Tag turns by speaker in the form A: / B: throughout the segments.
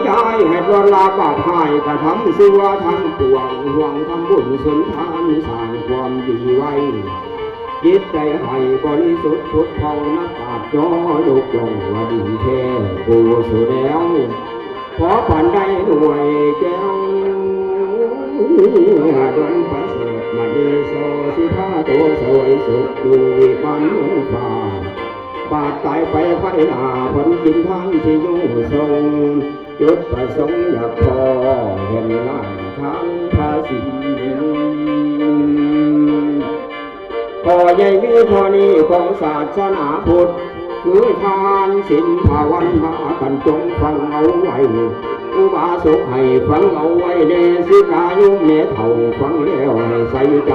A: ย้ายให้รวนลาบาปหายกระทำสัวทั้งปวงห่วงทำบุญสุนทานสร้างความดีไว้จิตใจให้บริสุทธิ์พุทธภาวนาปาดย้อยลุกลงว่าดีแท้กูสุแล้วขอผ่านได้หน่วยแก้วดวงประเสริฐมาดีโซสิพาตัวสวยสุดอยู่วิปันฟ้าบาดตายไปไฟหนาผลกินทางที่ยุ่งทรงจุดประสงค์อยากพอเห็นหน้าทางภาษีพอใหญ่วิพอนี้ของศาสนาพุทธคือทานศีลภาวนากันจงฟังเอาไว้อุบาสกให้ฟังเอาไว้เนสิกายุเมเถ่าฟังแล้วให้ใส่ใจ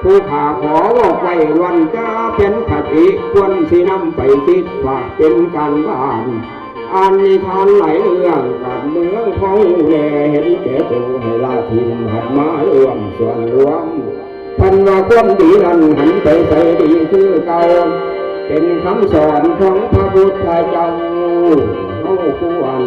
A: ผู้ขาขอบอกไว้วันจะเป็นขติควรสินำไปคิดฝากเป็นการบ้านอ่านนิทานหลายเรื่องกับเมืองท้องแน่เห็นแก่ตัวให้ละทิมหัดมารวมส่วนรวมพันว่าความดีนั้นหันไปใส่ดีคือเก่าเป็นคำสอนของพระพุทธเจ้าเฮาควร